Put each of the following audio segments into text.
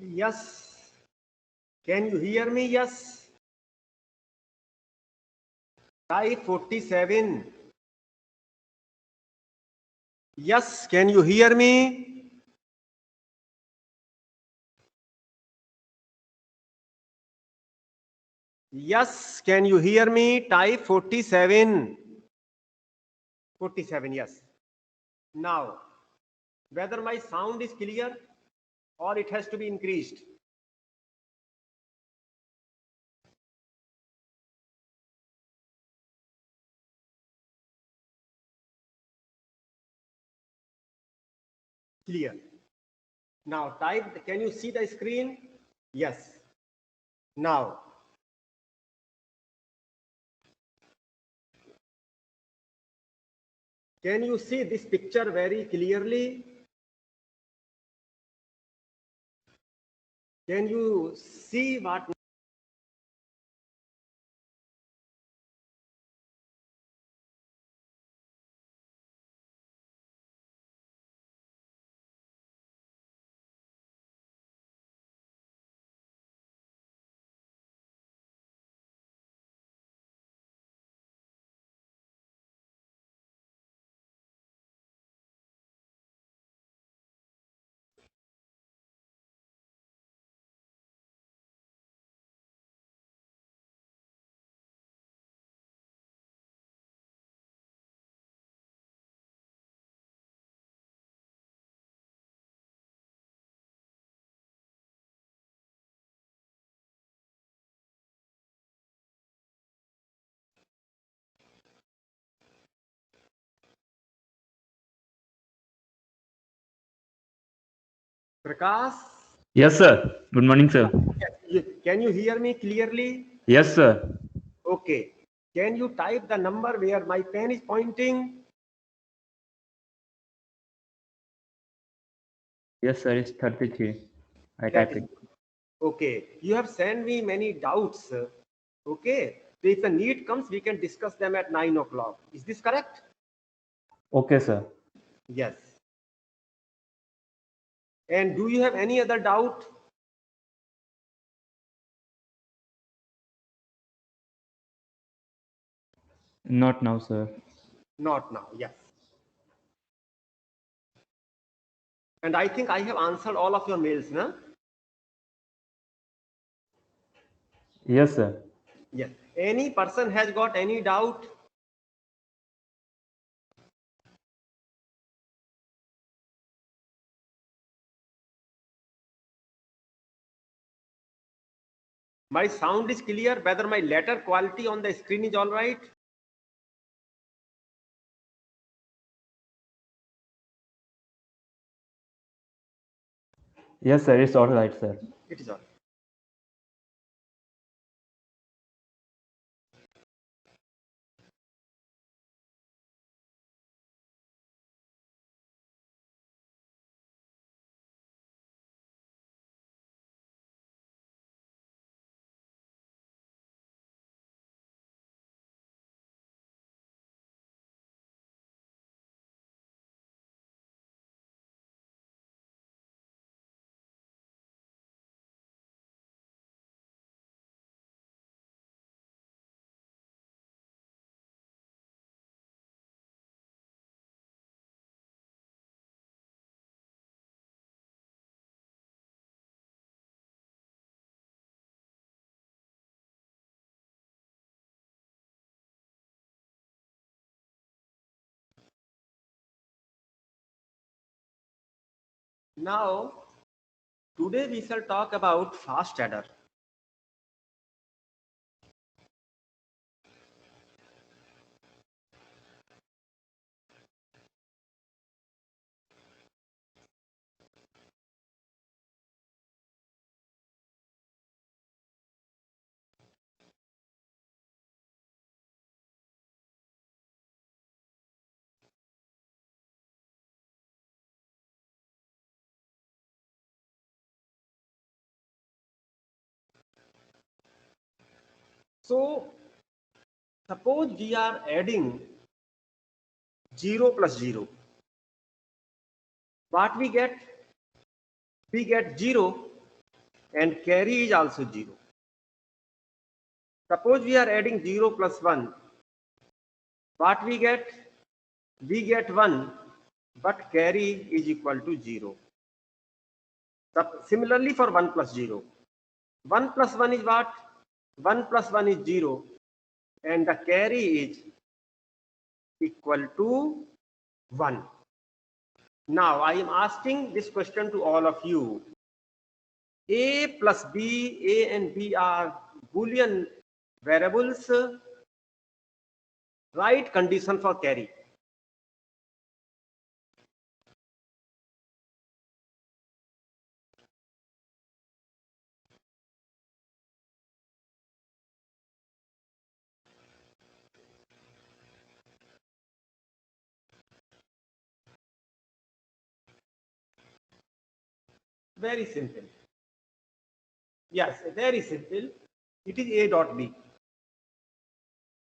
Yes. Can you hear me? Yes. Type 47. Yes. Can you hear me? Yes. Can you hear me? Type 47. 47. Yes. Now, whether my sound is clear or it has to be increased. Clear. Now type, can you see the screen? Yes. Now, can you see this picture very clearly? Can you see what? Prakash? Yes, sir. Good morning, sir. Can you hear me clearly? Yes, sir. Okay. Can you type the number where my pen is pointing? Yes, sir. It's 33. I That type is it. okay. You have sent me many doubts. Okay. So if the need comes, we can discuss them at 9 o'clock. Is this correct? Okay, sir. Yes. And do you have any other doubt? Not now, sir. Not now. Yes. And I think I have answered all of your mails, no? Yes, sir. Yes. Any person has got any doubt? My sound is clear, whether my letter quality on the screen is all right? Yes, sir. It's all right, sir. It is all right. Now, today we shall talk about fast adder. So, suppose we are adding 0 plus 0. What we get? We get 0 and carry is also 0. Suppose we are adding 0 plus 1. What we get? We get 1, but carry is equal to 0. Similarly for 1 plus 0. 1 plus 1 is what? 1 plus 1 is 0, and the carry is equal to 1. Now I am asking this question to all of you. A plus B, A and B are Boolean variables. Right condition for carry. Very simple. Yes, very simple. It is A dot B.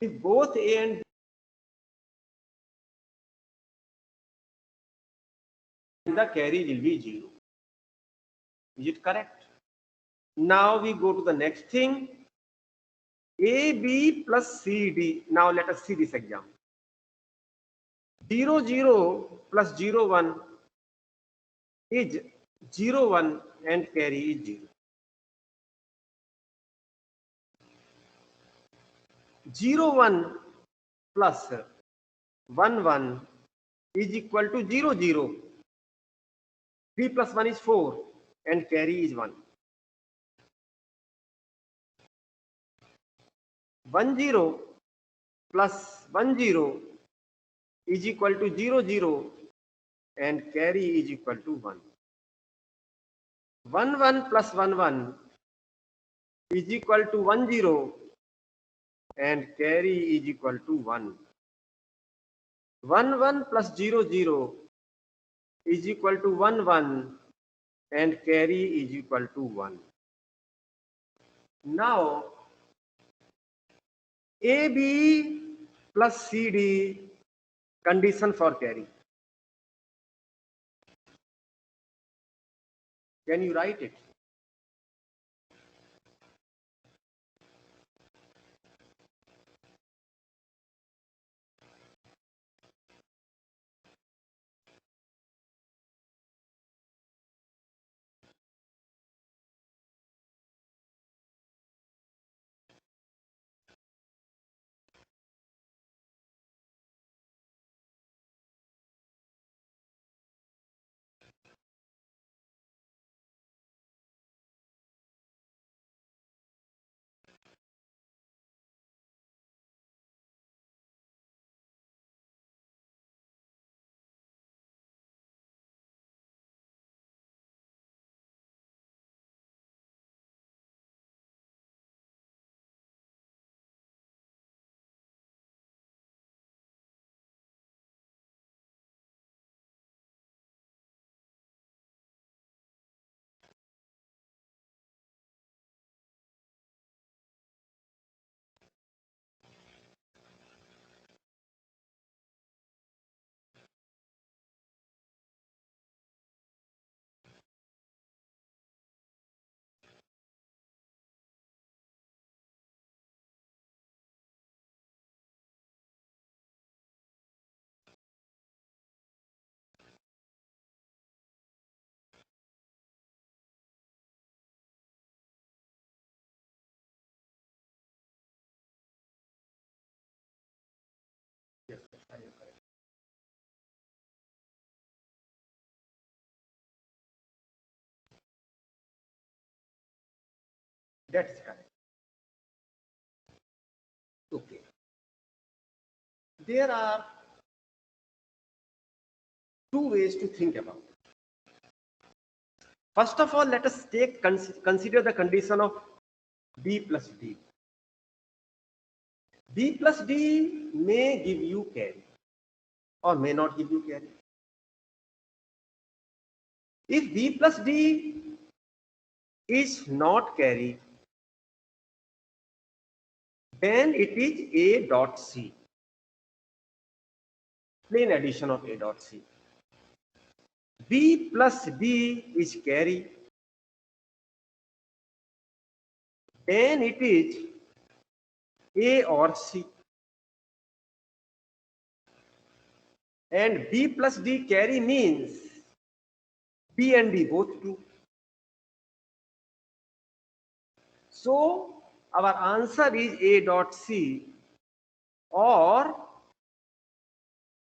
If both A and B, the carry will be 0. Is it correct? Now we go to the next thing. AB plus CD. Now let us see this example. 0, 0 plus 0, 1 is 0, 1 and carry is 0. 0, 1 plus 1, 1 is equal to 0, 0. 3 plus 1 is 4 and carry is 1. 1, 0 plus 1, 0 is equal to 0, 0 and carry is equal to 1. 1, 1 plus 1, 1 is equal to 1, 0 and carry is equal to 1. 1, 1 plus 0, 0 is equal to 1, 1 and carry is equal to 1. Now AB plus CD condition for carry. Can you write it? Yes, I am correct. That is correct. Okay. There are two ways to think about it. First of all, let us consider the condition of B plus D. B plus D may give you carry or may not give you carry. If B plus D is not carry, then it is A dot C. Plain addition of A dot C. B plus D is carry. then it is A or C. And B plus D carry means B and D both true. So our answer is A dot C or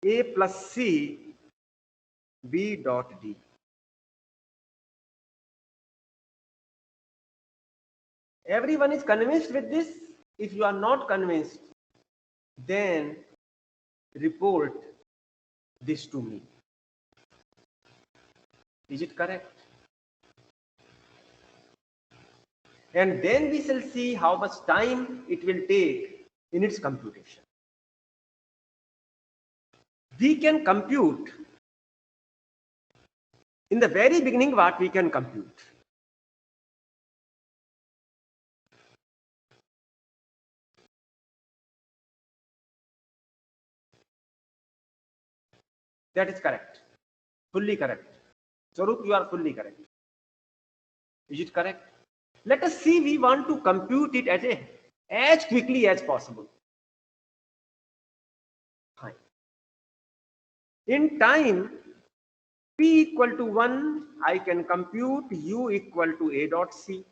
A plus C, B dot D. Everyone is convinced with this? If you are not convinced, then report this to me. Is it correct? And then we shall see how much time it will take in its computation. We can compute in the very beginning what we can compute. That is correct. Fully correct. Swarup, you are fully correct. Is it correct? Let us see, we want to compute it as quickly as possible. Fine. In time p equal to 1, I can compute u equal to A dot C.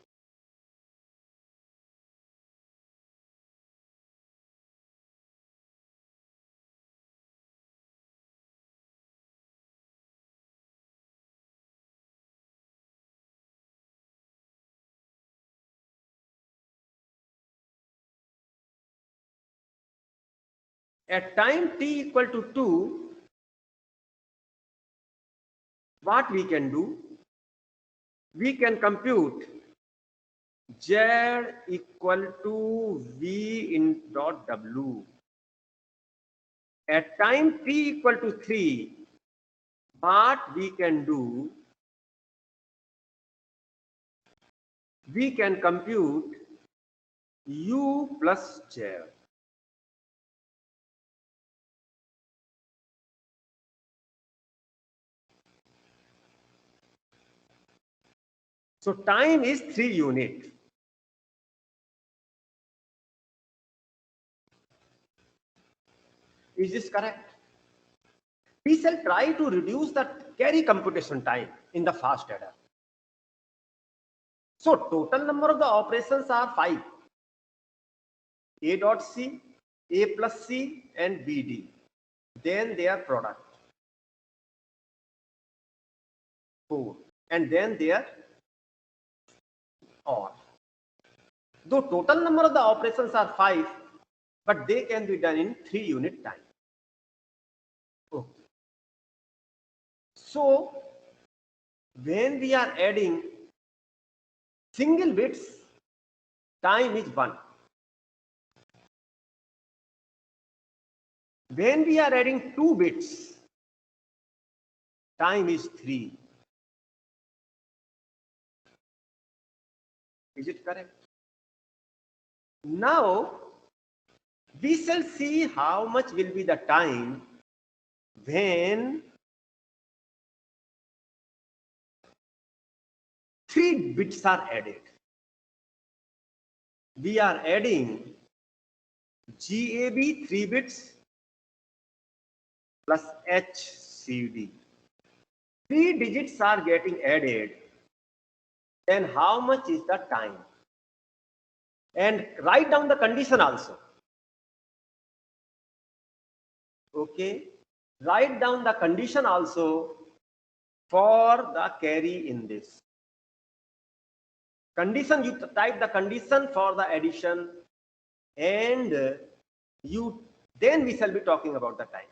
At time t equal to 2, what we can do? We can compute z equal to v in dot w. At time t equal to 3, what we can do? We can compute u plus z. So time is 3 units. Is this correct? We shall try to reduce the carry computation time in the fast adder. So total number of the operations are 5. A dot C, A plus C and BD. Then their product. 4. And then their OR. Though total number of the operations are 5, but they can be done in 3 unit time. Okay. So when we are adding single bits, time is 1. When we are adding 2 bits, time is 3. Is it correct? Now we shall see how much will be the time when 3 bits are added. We are adding GAB 3 bits plus HCD. 3 digits are getting added. Then how much is the time? And write down the condition also. Okay. Write down the condition also for the carry in this. Condition, you type the condition for the addition and then we shall be talking about the time.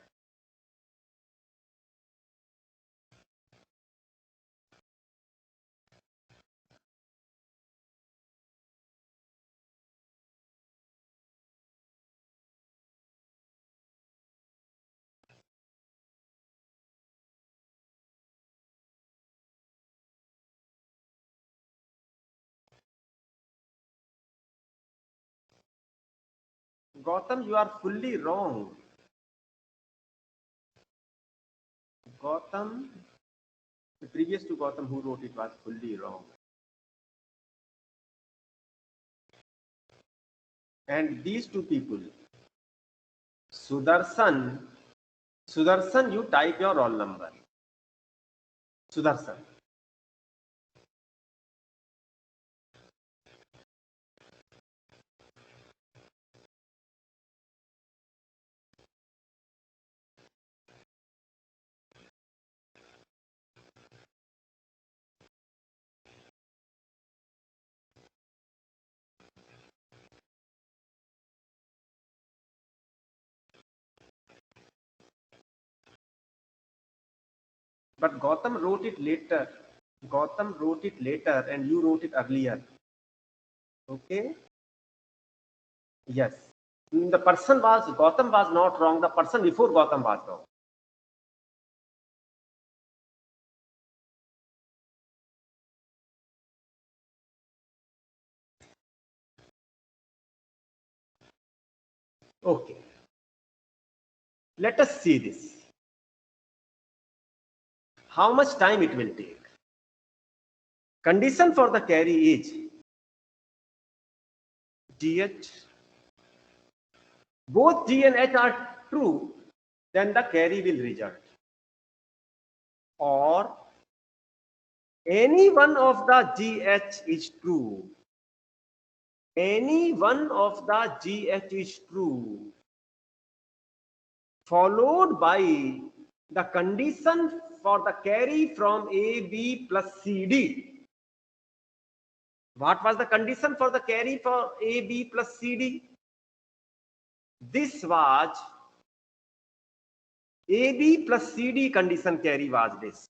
Gautam, you are fully wrong. Gautam, the previous to Gautam who wrote it was fully wrong. and these two people, Sudarshan, you type your roll number. Sudarshan. But Gautam wrote it later. Gautam wrote it later and you wrote it earlier. Okay? Yes. The person was, Gautam was not wrong. The person before Gautam was wrong. Okay. Let us see this. How much time it will take? Condition for the carry is GH. Both G and H are true, then the carry will result. Or any one of the GH is true. Any one of the GH is true, followed by the condition for the carry from AB plus CD. What was the condition for the carry for AB plus CD? This was AB plus CD condition carry was this.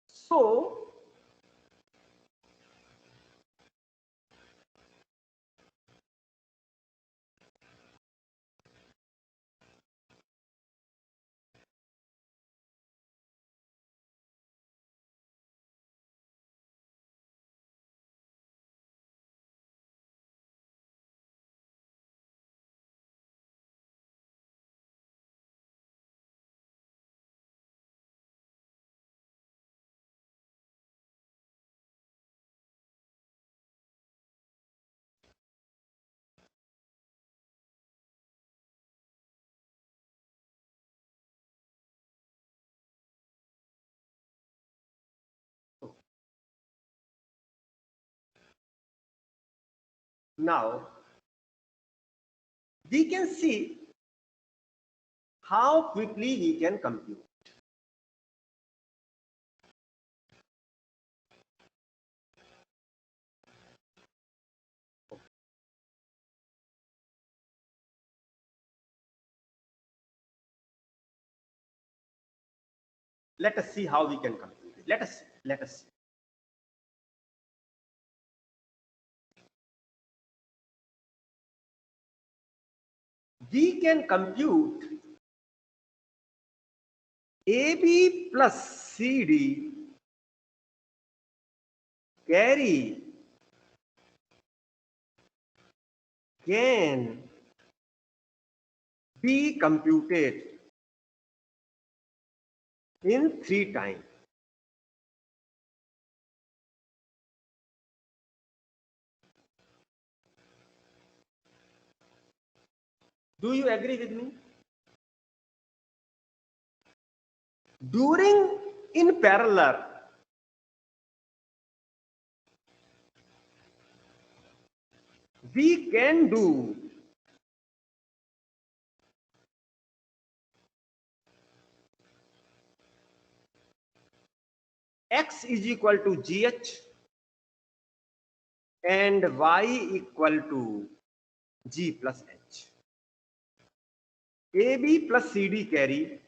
So, now we can see how quickly we can compute. Let us see how we can compute it. Let us see. We can compute AB plus CD carry can be computed in 3 times. Do you agree with me? During in parallel, we can do X is equal to GH and Y equal to G plus H. AB plus CD carry,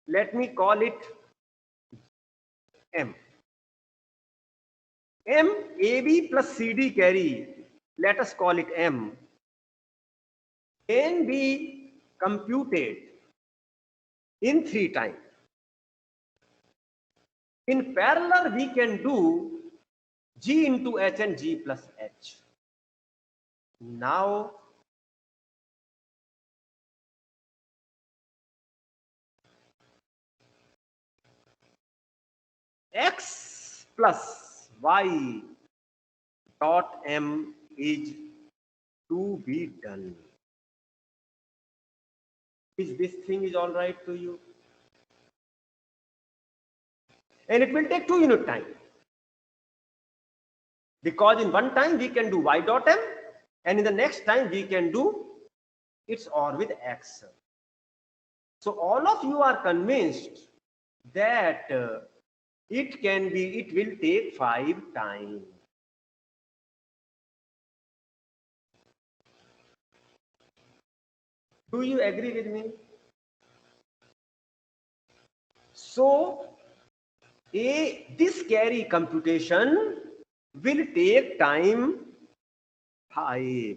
let me call it M. M, AB plus CD carry, let us call it M, can be computed in 3 times. In parallel, we can do G into H and G plus H. Now, x plus y dot m is to be done. Is this thing is all right to you? And it will take 2 unit time, because in one time we can do y dot m, and in the next time we can do its OR with x. So all of you are convinced that it will take 5 times. Do you agree with me? So this carry computation will take time 5.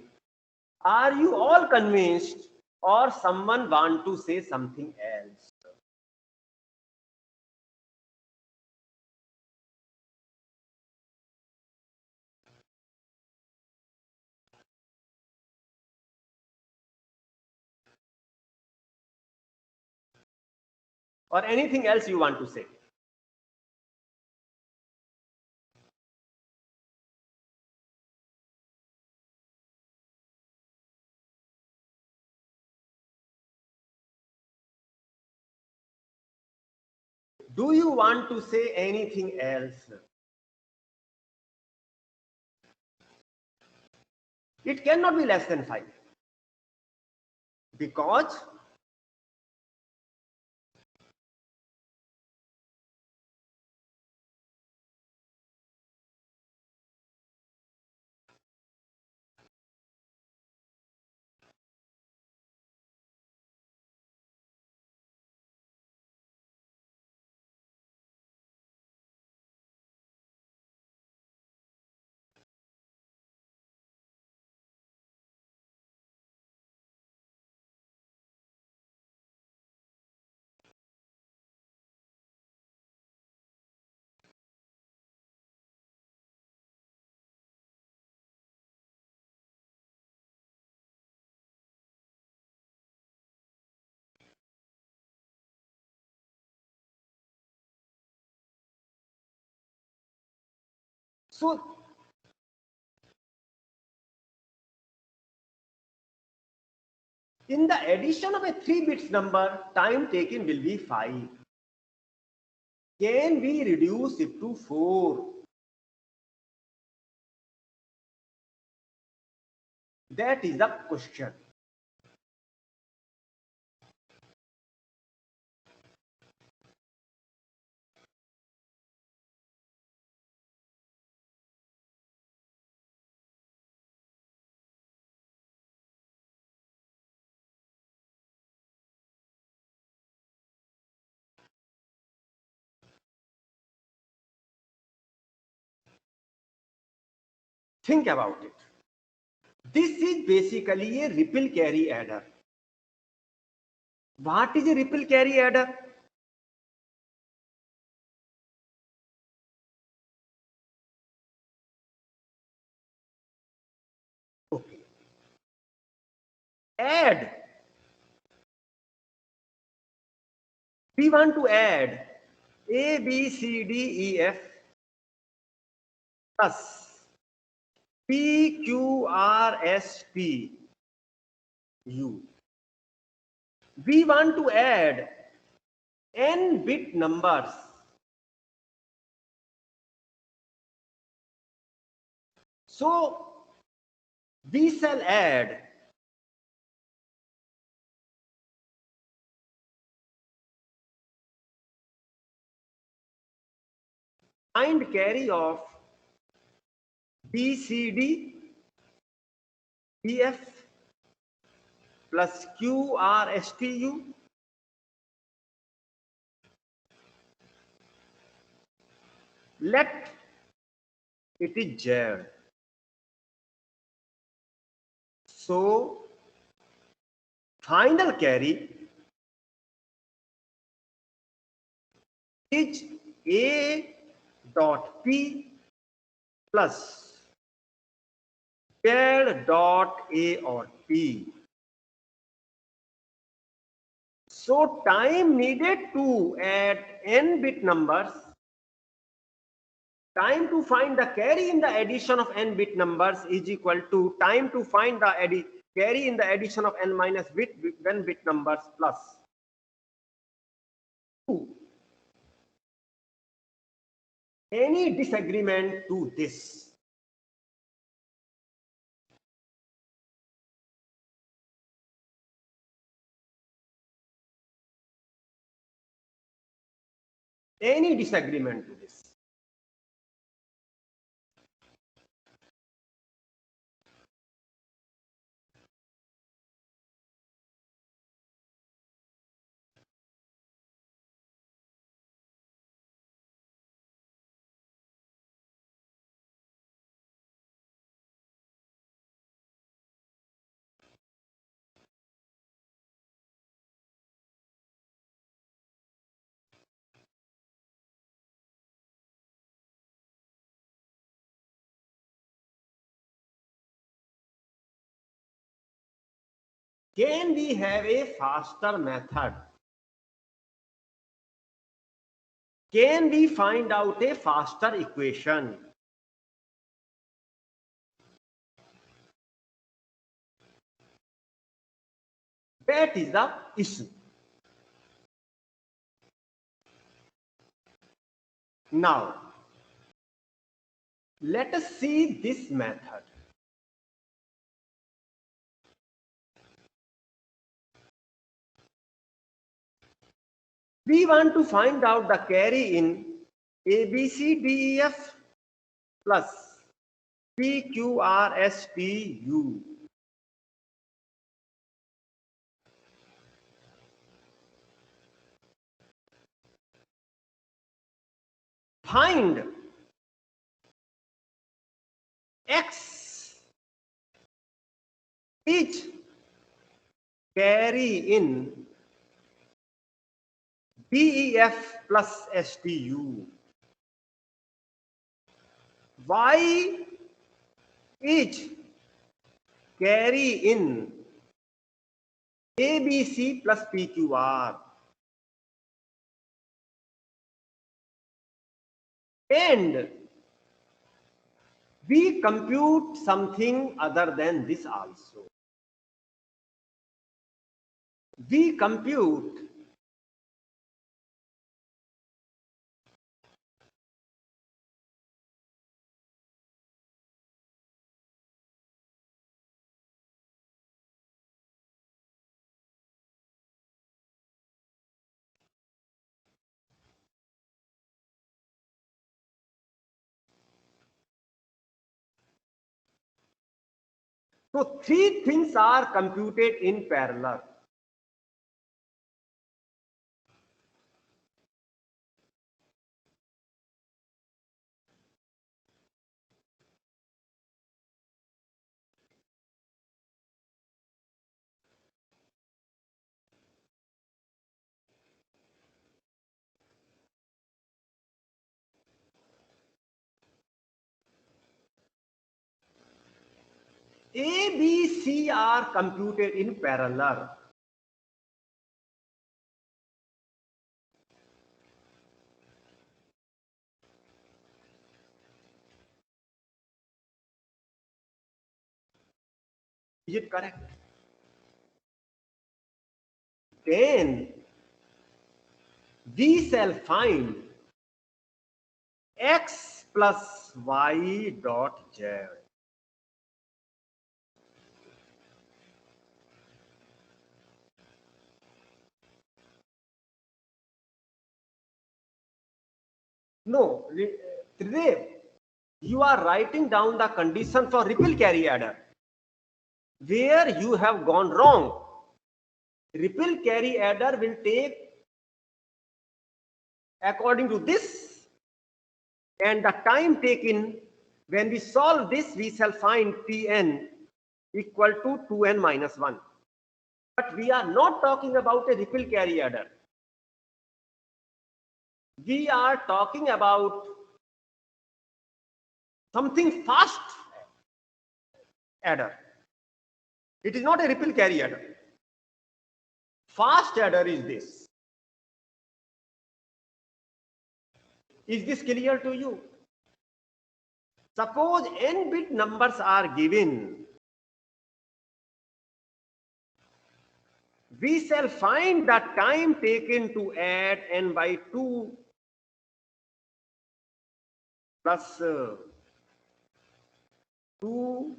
Are you all convinced, or someone want to say something else? Or anything else you want to say? Do you want to say anything else? It cannot be less than 5, because so in the addition of a 3 bits number, time taken will be 5. Can we reduce it to 4? That is the question. Think about it. This is basically a ripple carry adder. What is a ripple carry adder? Okay. Add. We want to add A, B, C, D, E, F plus P, Q, R, S, T, U. We want to add n bit numbers. So we shall add find carry of B, C, D, E, F plus Q, R, S, T, U. Let it is Z. So final carry is A dot P plus Z dot A or P. So time needed to add n bit numbers time to find the carry in the addition of n bit numbers is equal to time to find the carry in the addition of n minus 1 bit numbers plus 2. Any disagreement to this? Any disagreement to this? Can we have a faster method? Can we find out a faster equation? That is the issue. Now, let us see this method. We want to find out the carry in ABCDEF plus PQRSTU. Find X each carry in DEF plus STU. Y each carry in ABC plus PQR. And we compute something other than this also. We compute so three things are computed in parallel. A, B, C are computed in parallel. Is it correct? Then we shall find X plus Y dot Z. No, Tridev, you are writing down the condition for ripple carry adder. Where you have gone wrong. Ripple carry adder will take according to this, and the time taken when we solve this, we shall find Tn equal to 2n minus 1. But we are not talking about a ripple carry adder. We are talking about something fast adder. It is not a ripple carry adder. Fast adder is this. Is this clear to you? Suppose n bit numbers are given. We shall find the time taken to add n by 2 plus 2.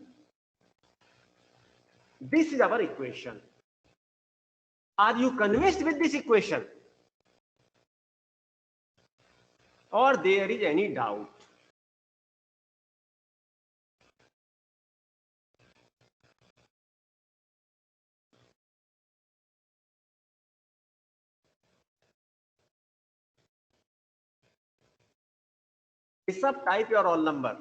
This is our equation. Are you convinced with this equation? Or there is any doubt? Rishabh, type your roll number.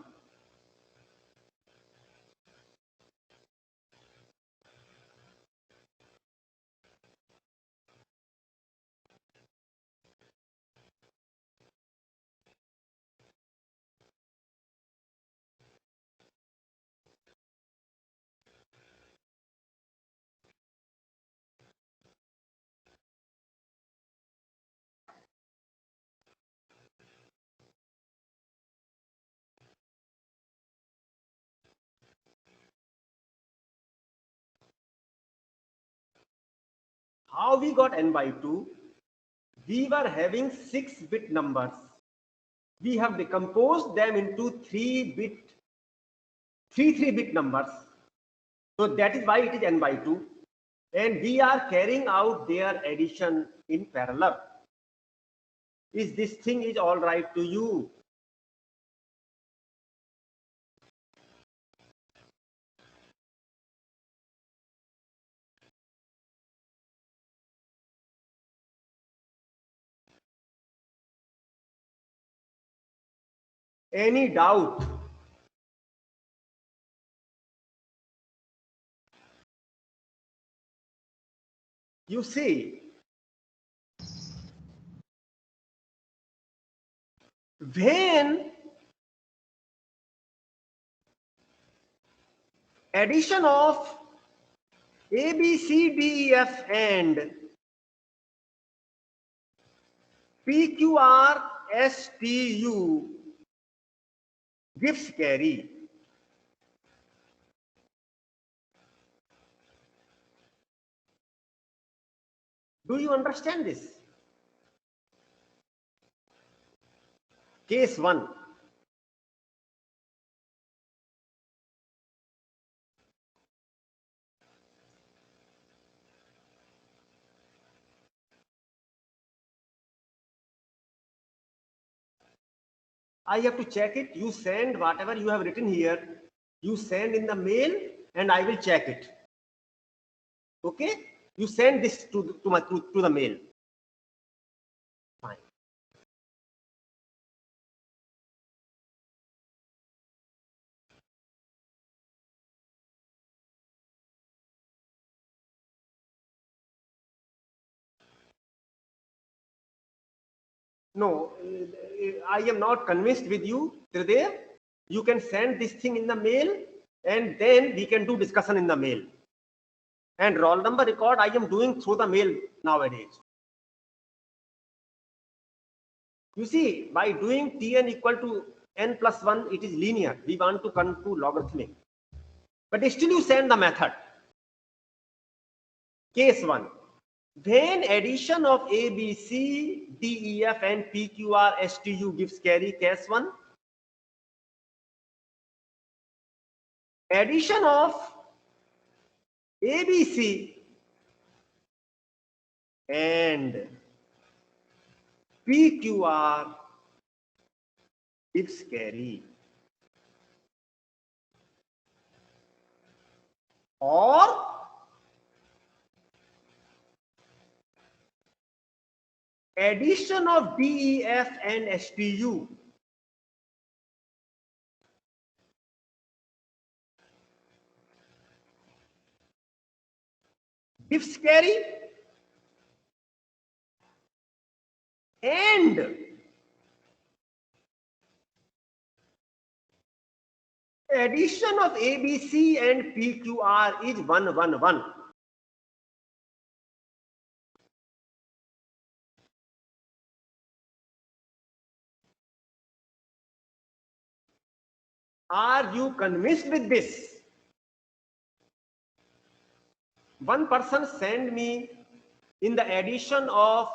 How we got n by 2? We were having 6-bit numbers. We have decomposed them into 3-bit numbers. So that is why it is n by 2. And we are carrying out their addition in parallel. Is this thing is all right to you? Any doubt? You see, when addition of A, B, C, D, E, F and P, Q, R, S, T, U gives carry. Do you understand this? Case 1. I have to check it. You send whatever you have written here. You send in the mail and I will check it. Okay? You send this to the mail. Fine. No, I am not convinced with you, Tridev. You can send this thing in the mail and then we can do discussion in the mail. And roll number record I am doing through the mail nowadays. You see, by doing Tn equal to n plus 1, it is linear. We want to come to logarithmic. But still you send the method. Case 1. When addition of A, B, C, D, E, F and P, Q, R, S, T, U gives carry, case 1. Addition of A, B, C and P, Q, R gives carry. Or addition of D, E, F and S, T, U gives carry, and addition of A, B, C and P, Q, R is 1, 1, 1. Are you convinced with this? One person sent me in the addition of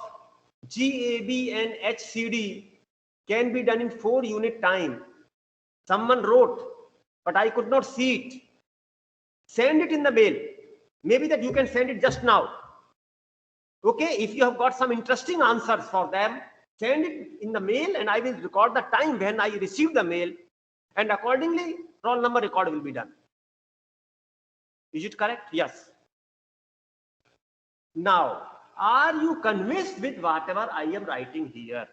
GAB and HCD can be done in 4-unit time. Someone wrote, but I could not see it. Send it in the mail. Maybe that you can send it just now. Okay, if you have got some interesting answers for them, send it in the mail and I will record the time when I receive the mail, and accordingly roll number record will be done. Is it correct? Yes. Now, are you convinced with whatever I am writing here?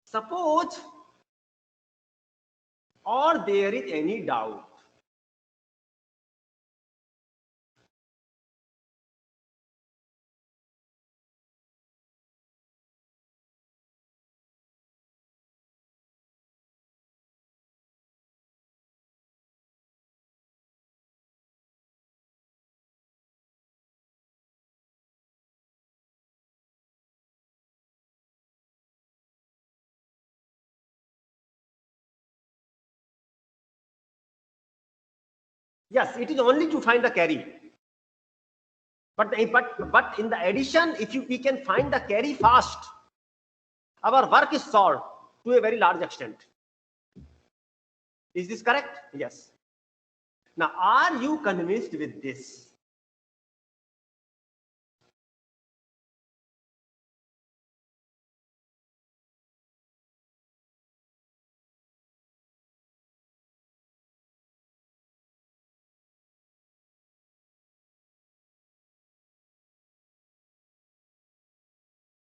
Suppose, or there is any doubt, yes, it is only to find the carry. But in the addition, if we can find the carry fast, our work is solved to a very large extent. Is this correct? Yes. Now, are you convinced with this?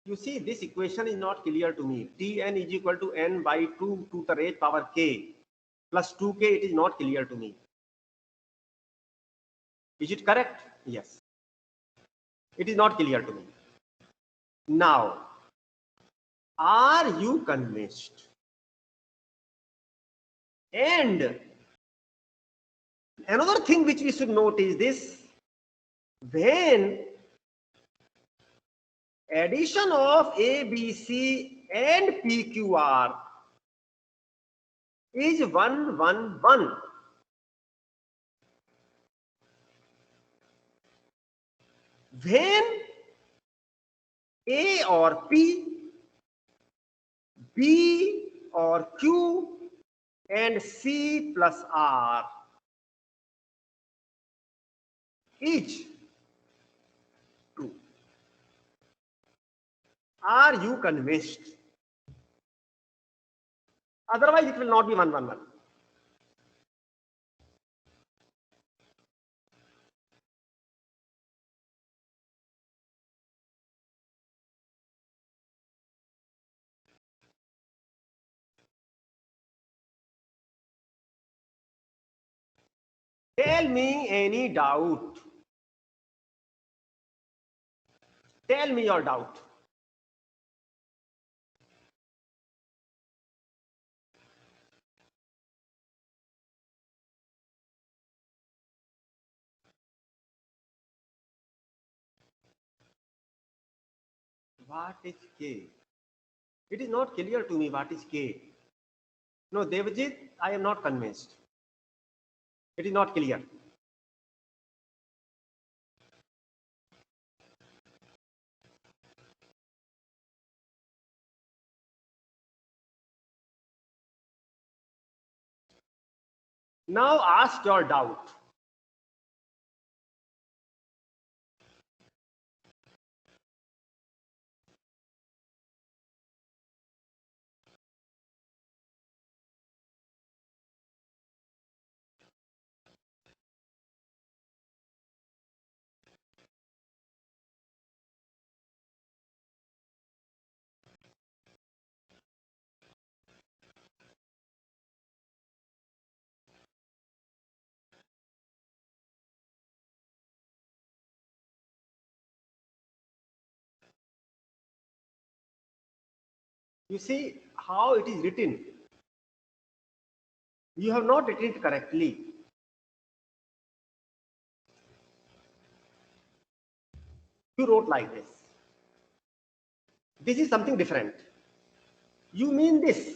You see, this equation is not clear to me. Tn is equal to n by 2 to the raised power k plus 2k. It is not clear to me. Is it correct? Yes. It is not clear to me. Now, are you convinced? And another thing which we should note is this: when addition of ABC and PQR is 1, 1, 1, when A or P, B or Q, and C plus R is true. Are you convinced? Otherwise, it will not be 1, 1, 1. Tell me any doubt. Tell me your doubt. What is K? It is not clear to me what is K. No, Devjit, I am not convinced. It is not clear. Now ask your doubt. You see how it is written. You have not written it correctly. You wrote like this. This is something different. You mean this.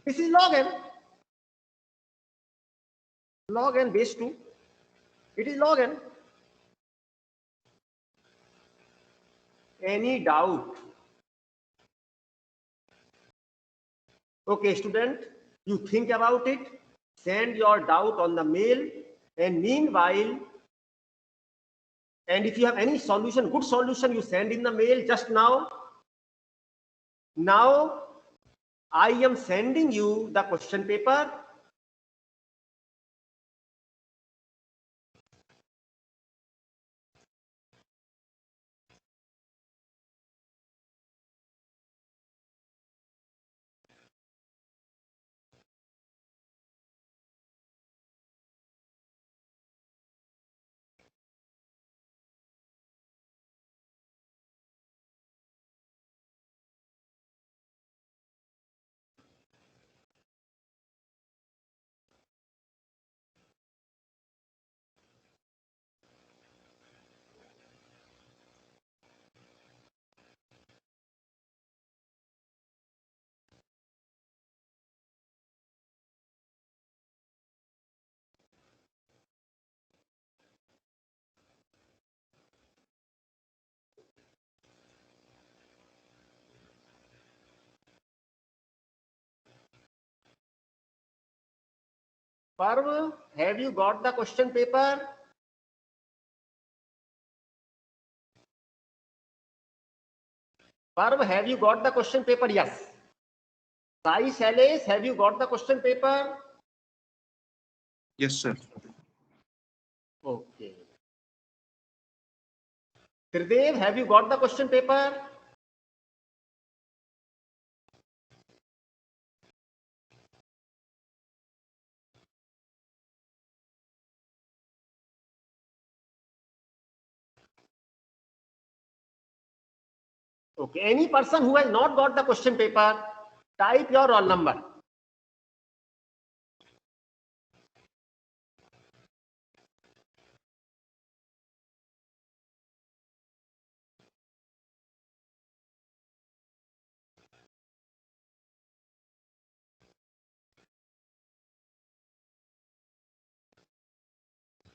This is log n. Log n base 2. It is log n. Any doubt? Okay, student, you think about it, send your doubt on the mail, and meanwhile, and if you have any solution, good solution, you send in the mail just now. Now, I am sending you the question paper. Parv, have you got the question paper? Parv, have you got the question paper? Yes. Sai Shailesh, have you got the question paper? Yes, sir. Okay. Tridev, have you got the question paper? Okay. Any person who has not got the question paper, type your roll number.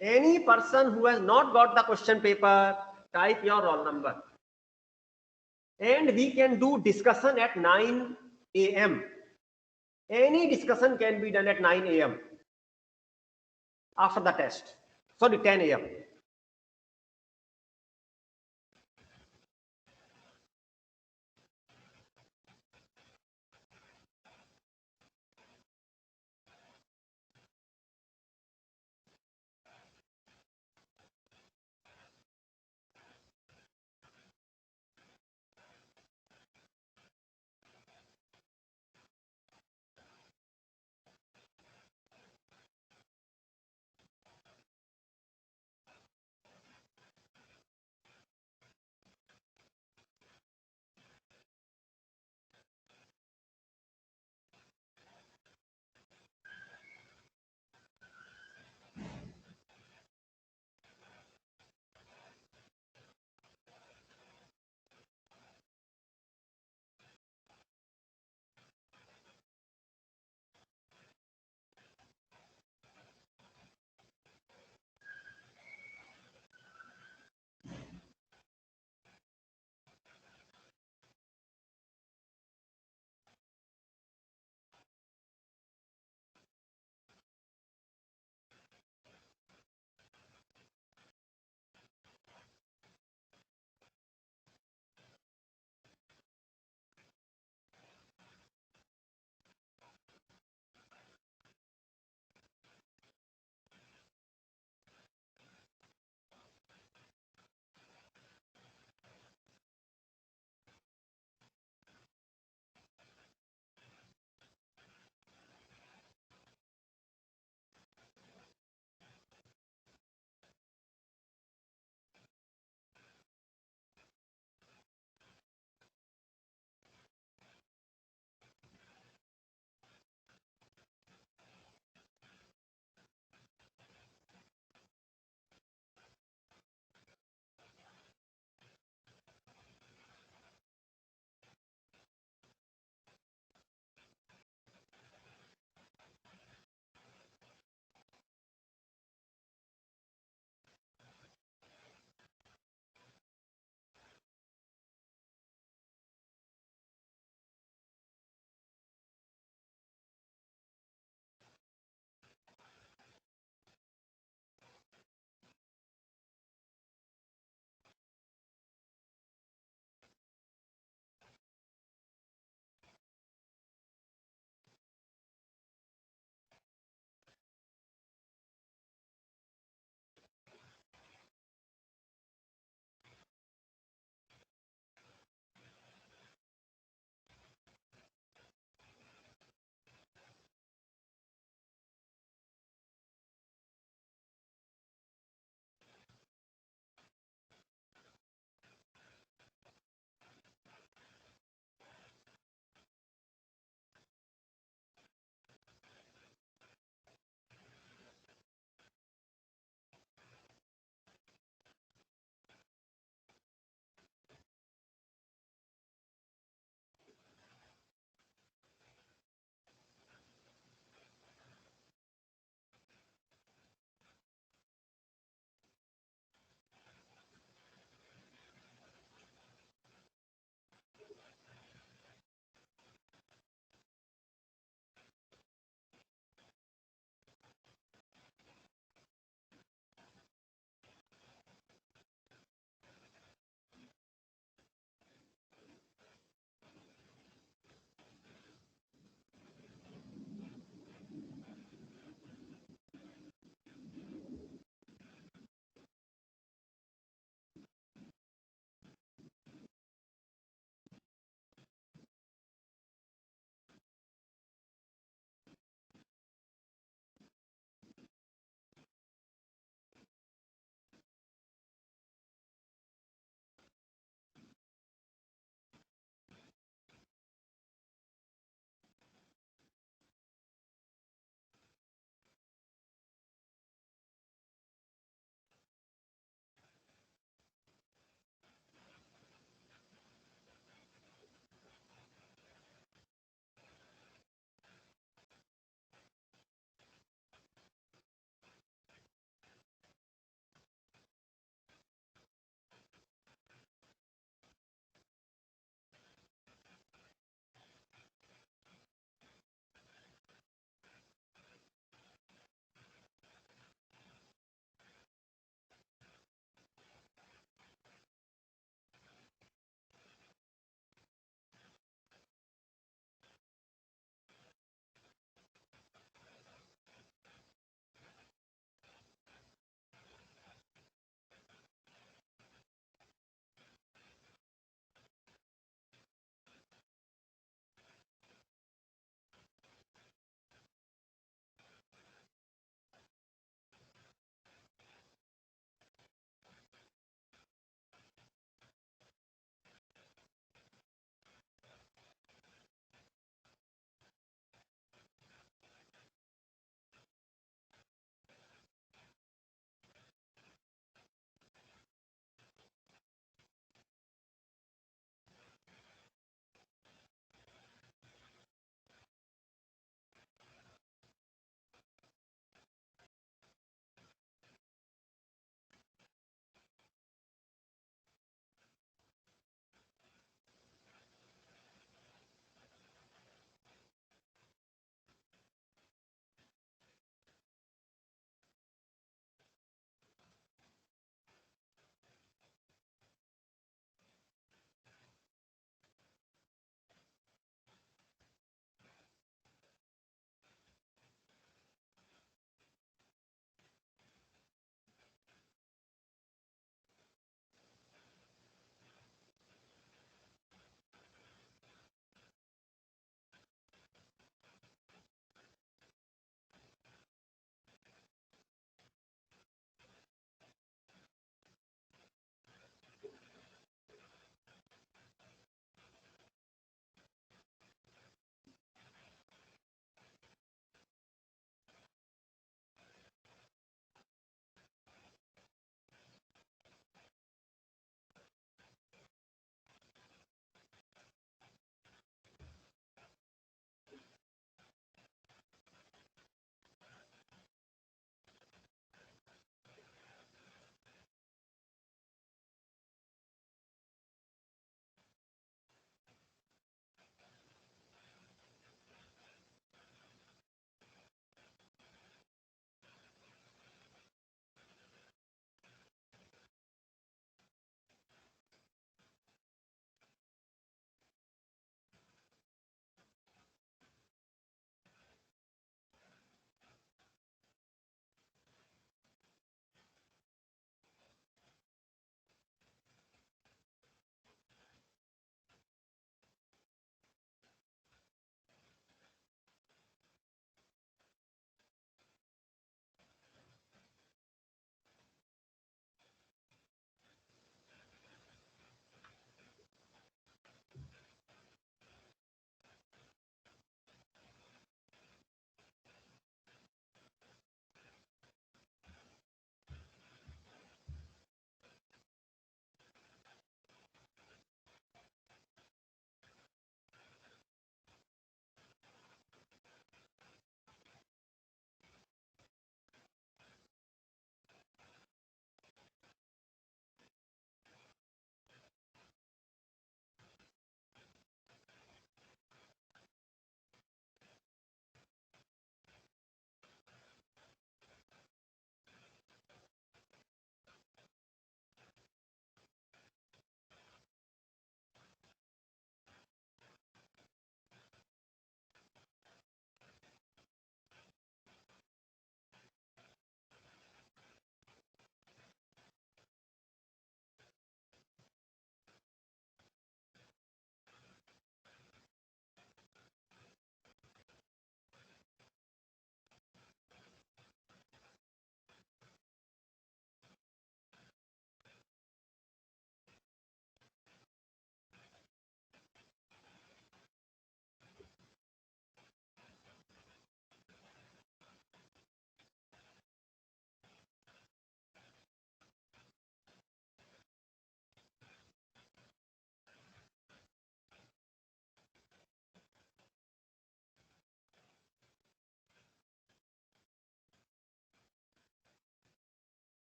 Any person who has not got the question paper, type your roll number. And we can do discussion at 9 a.m. Any discussion can be done at 9 a.m. after the test. Sorry, 10 a.m.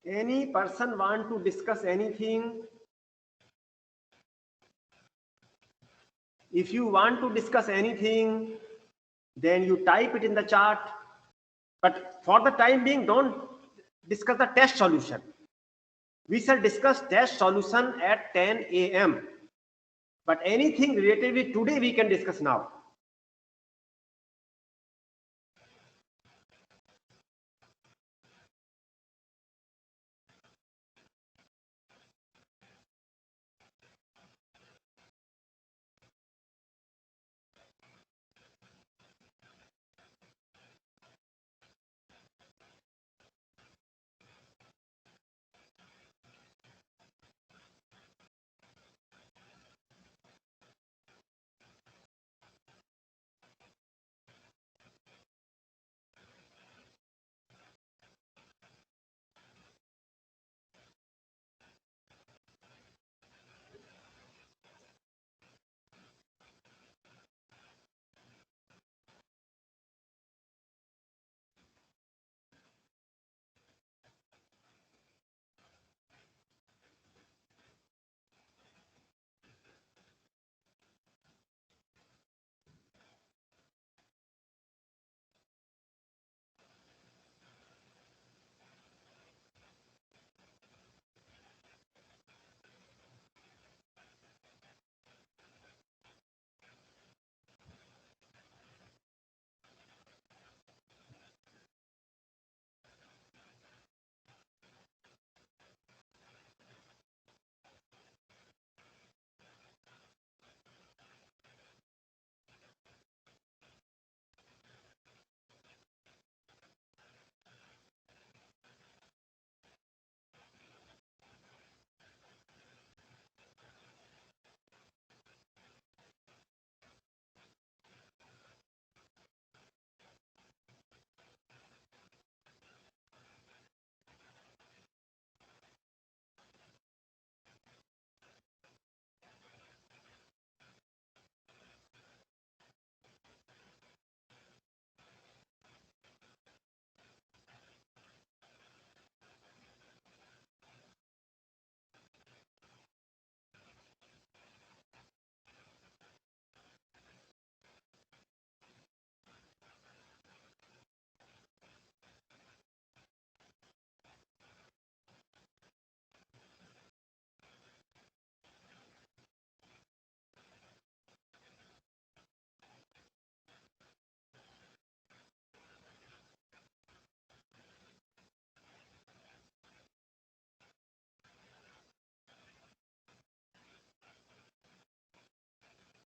Any person want to discuss anything? If you want to discuss anything, then you type it in the chat. But for the time being, don't discuss the test solution. We shall discuss test solution at 10 a.m. But anything related with today, we can discuss now.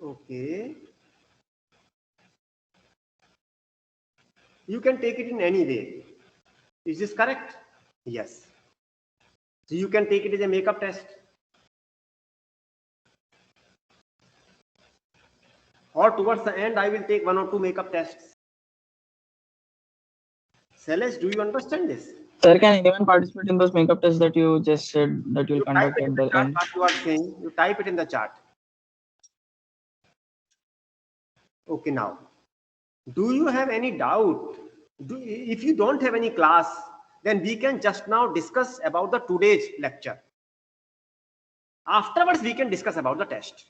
Okay. You can take it in any way. Is this correct? Yes. So you can take it as a makeup test. Or towards the end, I will take 1 or 2 makeup tests. Celeste, do you understand this? Sir, can anyone participate in those makeup tests that you just said that you'll You type conduct it in at the the chat end? what you are saying. You type it in the chat. Okay, now. Do you have any doubt? If you don't have any class, then we can just now discuss about the today's lecture. Afterwards, we can discuss about the test.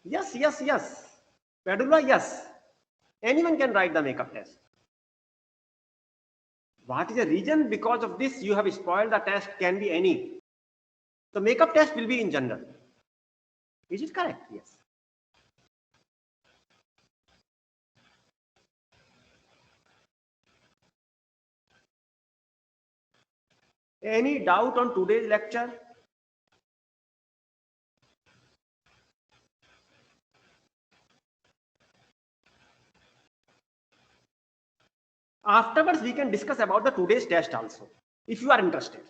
Yes, yes, yes. Padula, yes. Anyone can write the makeup test. What is the reason? Because of this, you have spoiled the test, can be any. The makeup test will be in general. Is it correct? Yes. Any doubt on today's lecture? Afterwards, we can discuss about the today's test also, if you are interested.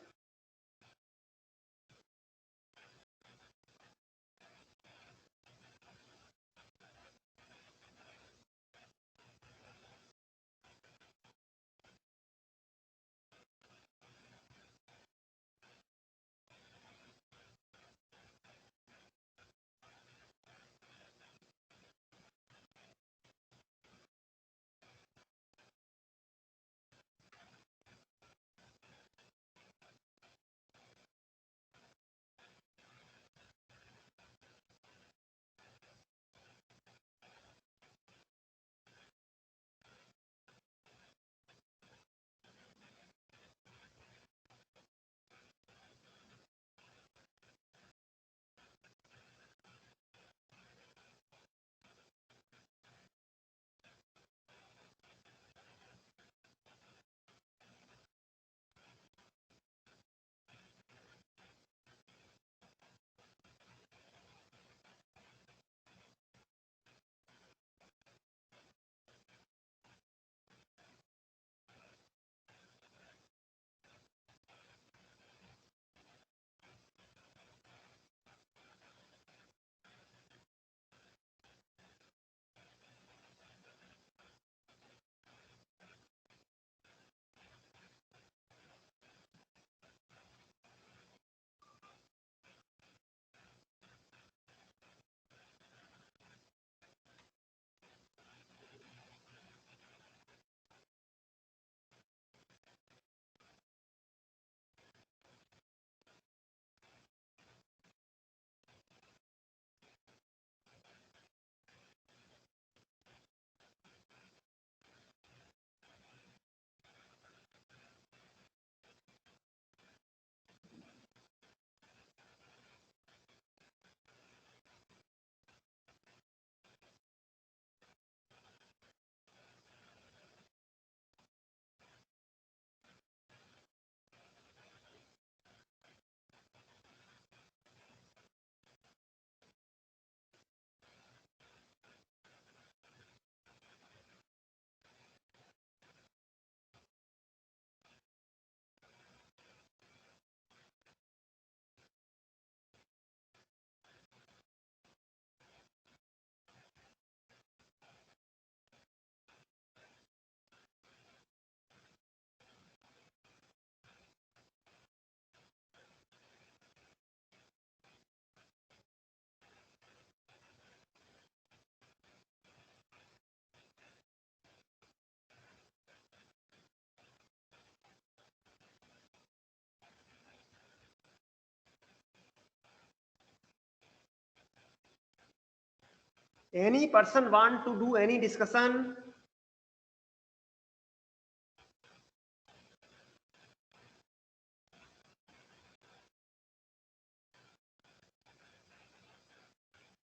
Any person want to do any discussion?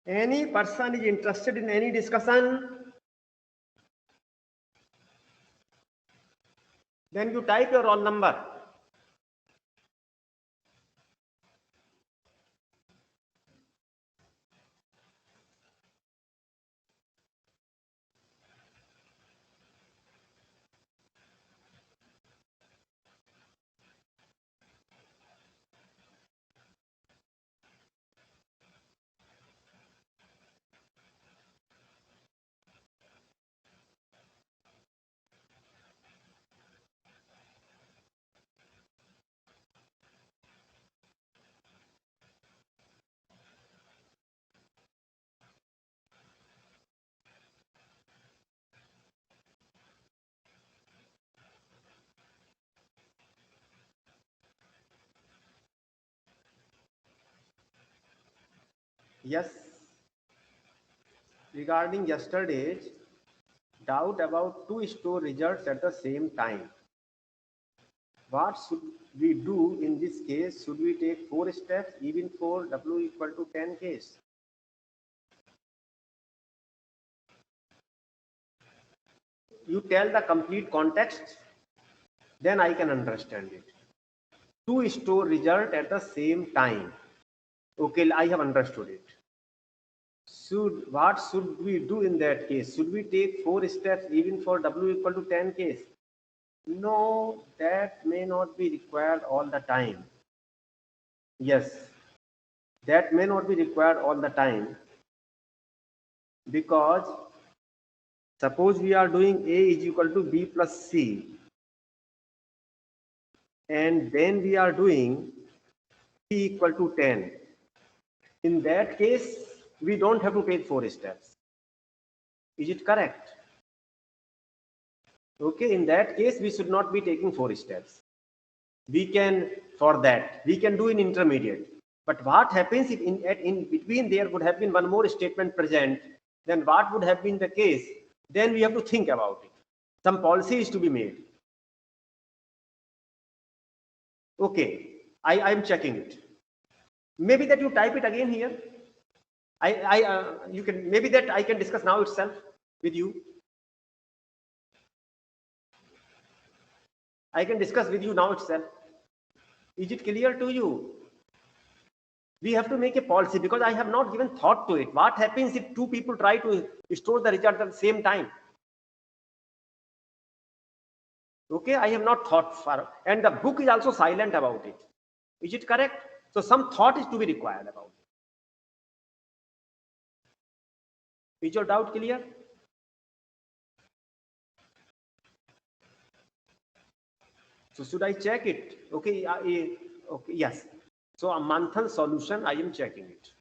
Any person is interested in any discussion? Then you type your roll number. Yes. Regarding yesterday's doubt about two store results at the same time. What should we do in this case? Should we take 4 steps even for W equal to 10 case? You tell the complete context, then I can understand it. Two store result at the same time. Okay, I have understood it. What should we do in that case? Should we take 4 steps even for W equal to 10 case? No, that may not be required all the time. Yes, that may not be required all the time, because suppose we are doing A is equal to B plus C, and then we are doing P equal to 10. In that case, we don't have to take 4 steps. Is it correct? Okay, in that case, we should not be taking 4 steps. We can, for that, we can do in intermediate. But what happens if in between there would have been one more statement present, then what would have been the case? Then we have to think about it. Some policy is to be made. Okay, I'm checking it. Maybe that you type it again here. You can, maybe that I can discuss now itself with you. I can discuss with you now itself. Is it clear to you? We have to make a policy, because I have not given thought to it. What happens if two people try to store the result at the same time? Okay, I have not thought far, and the book is also silent about it. Is it correct? So some thought is to be required about it. Is your doubt clear? So should I check it? Okay, okay, yes. So a Manthan solution, I am checking it.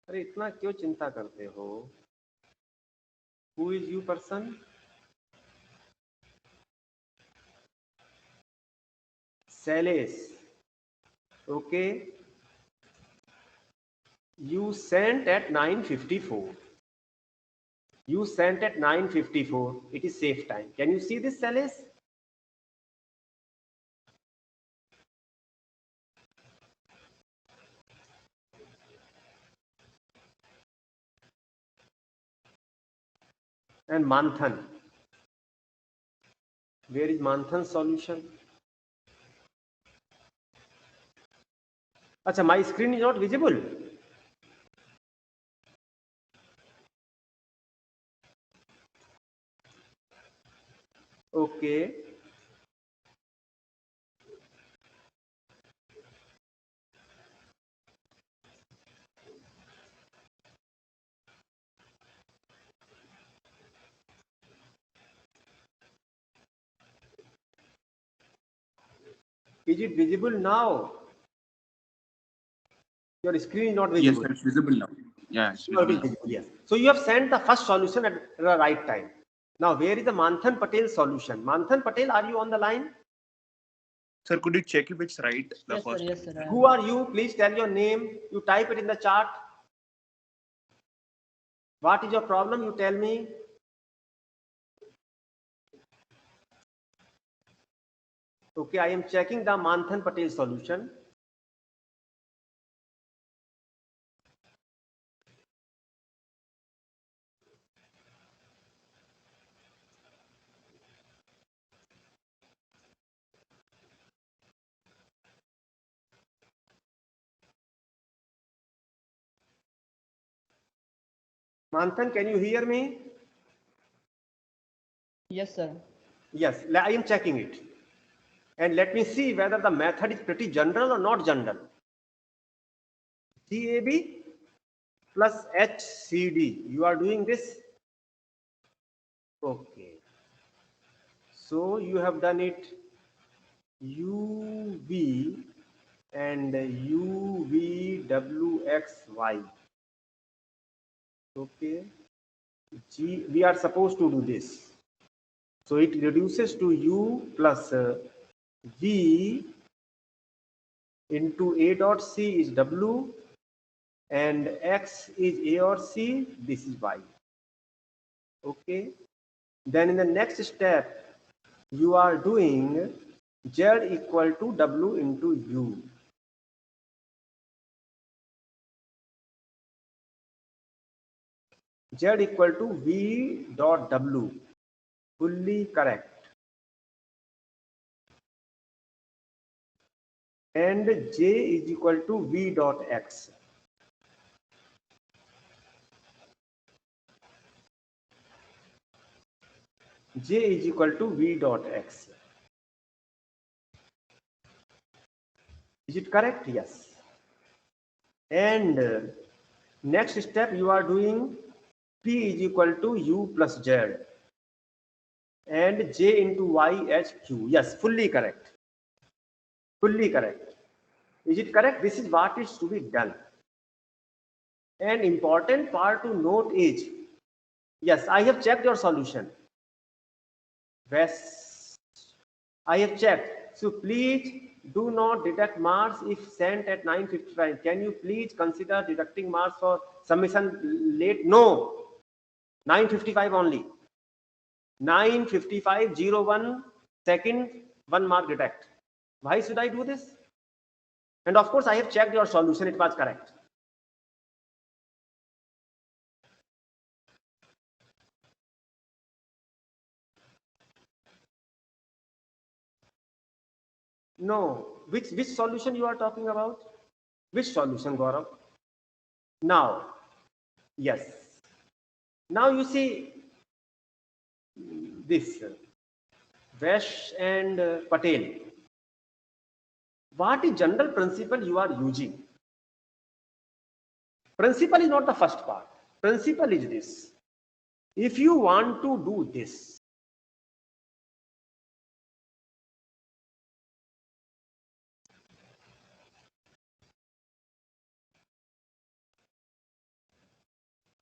अरे इतना क्यों चिंता करते हो? Who is you person? Sales. Okay. You sent at 9:54. You sent at 9:54. It is safe time. Can you see this, Sales? And Manthan. Where is Manthan's solution? Acha, my screen is not visible. Okay. Is it visible now? Your screen is not Yes, visible. sir, it's visible now. Yeah, it's No, it is visible now. visible, yes. So you have sent the first solution at the right time. Now, where is the Manthan Patel solution? Manthan Patel, are you on the line? Sir, could you check if it's right? The Yes, sir. first. Yes, sir. I am. Who are you? Please tell your name. You type it in the chat. What is your problem? You tell me. Okay, I am checking the Manthan Patel solution. Manthan, can you hear me? Yes, sir. Yes, I am checking it. And let me see whether the method is pretty general or not general. GAB plus HCD. You are doing this? Okay. So you have done it UV and UVWXY. Okay. We are supposed to do this. So it reduces to U plus V into A dot C is W and X is A or C, this is Y. Okay. Then in the next step, you are doing Z equal to W into U. Z equal to V dot W. Fully correct. And J is equal to V dot X. J is equal to V dot X. Is it correct? Yes. And next step you are doing P is equal to U plus Z and J into Y as Q. Yes, fully correct. Fully correct. Is it correct? This is what is to be done. An important part to note is, yes, I have checked your solution. Yes, I have checked. So please do not deduct marks if sent at 9:55. Can you please consider deducting marks for submission late? No, 9:55 only. 9:55:01 second, 1 mark deduct. Why should I do this? And of course, I have checked your solution. It was correct. No, which solution you are talking about? Which solution, Gaurav? Now, yes. Now you see this Vash and Patel. What is general principle you are using? Principle is not the first part. Principle is this. If you want to do this,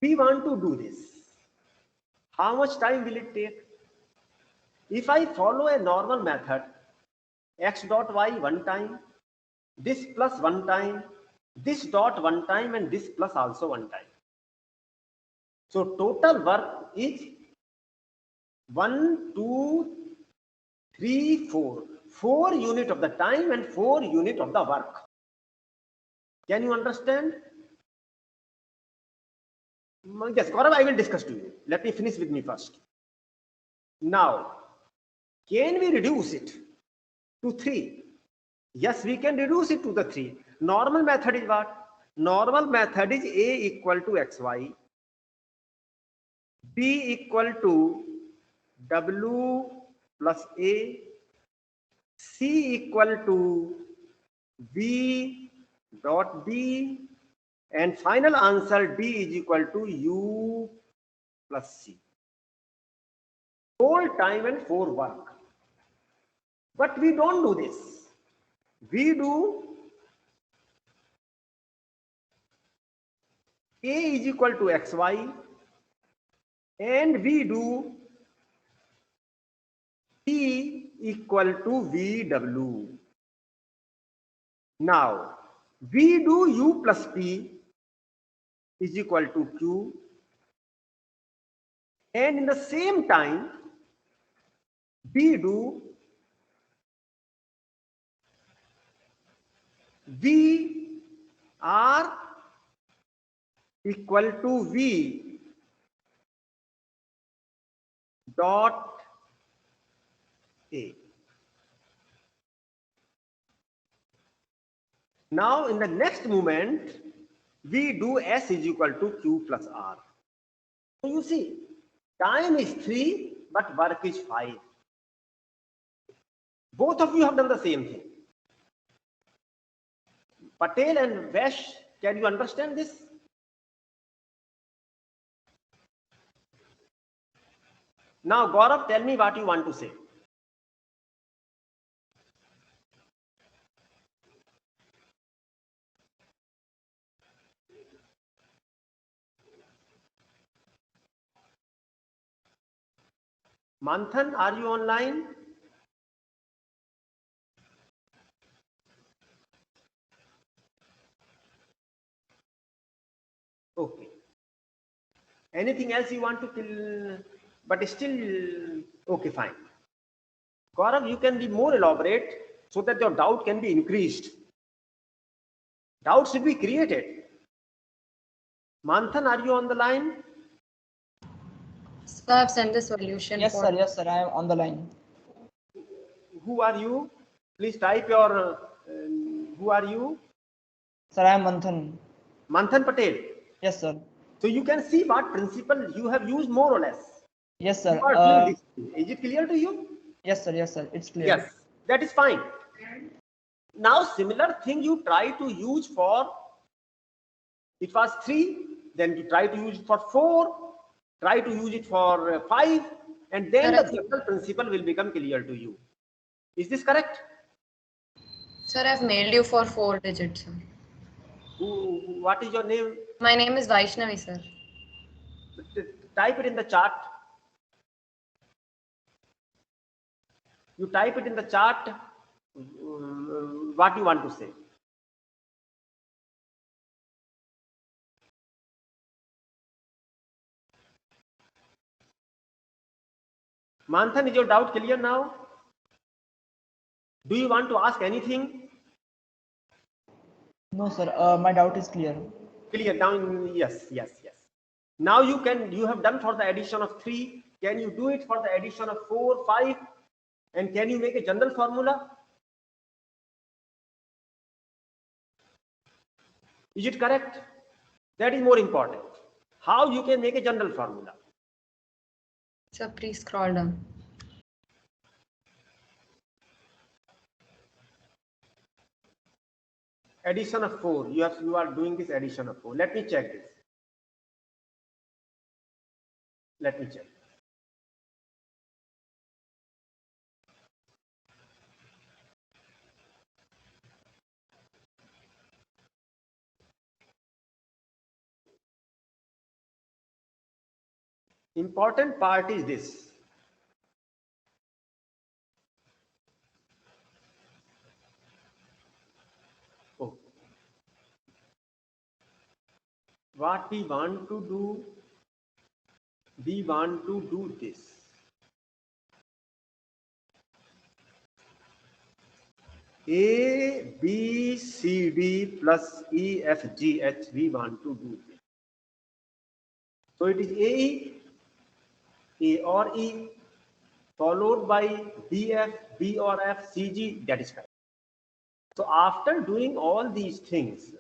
we want to do this. How much time will it take? If I follow a normal method, x dot y one time, this plus one time, this dot one time, and this plus also one time. So total work is 1, 2, 3, 4. 4 unit of the time and 4 unit of the work. Can you understand? Yes, Gaurav, I will discuss to you. Let me finish with me first. Now, can we reduce it to 3? Yes, we can reduce it to the 3. Normal method is what? Normal method is A equal to xy, B equal to W plus A, C equal to V dot B, and final answer D is equal to U plus C. 4 time and 4 work. But we don't do this. we do A is equal to xy, and we do P equal to VW. Now, we do U plus P is equal to Q, and in the same time, we do V R equal to V dot A. Now, in the next moment, we do S is equal to Q plus R. So you see, time is 3, but work is 5. Both of you have done the same thing. Patel and Vesh, can you understand this? Now, Gaurav, tell me what you want to say. Manthan, are you online? Okay. Anything else you want to kill? But still, okay, fine. Gaurav, you can be more elaborate so that your doubt can be increased. Doubt should be created. Manthan, are you on the line? So I've sent the solution. Yes, sir. Yes, sir. I am on the line. Who are you? Please type your, who are you? Sir, I am Manthan. Manthan Patel. Yes, sir. So you can see what principle you have used more or less. Yes, sir. You are doing this. Is it clear to you? Yes, sir. Yes, sir. It's clear. Yes, that is fine. Now, similar thing you try to use for, it was 3, then you try to use it for 4, try to use it for 5, and then Correct. the general principle will become clear to you. Is this correct? Sir, I've mailed you for 4 digits, sir. What is your name? My name is Vaishnavi, sir. Type it in the chat. You type it in the chat what you want to say. Manthan, is your doubt clear now? Do you want to ask anything? No, sir. My doubt is clear. Clear down? Yes, yes, yes. Now you have done for the addition of 3. Can you do it for the addition of 4, 5? And can you make a general formula? Is it correct? That is more important. How you can make a general formula? Sir, please scroll down. Addition of 4. You are doing this addition of 4. Let me check this. Let me check. Important part is this. Oh. What we want to do, we want to do this. A, B, C, D plus E, F, G, H, we want to do this. So it is A or E, followed by BF, B or F, CG, that is correct. So after doing all these things,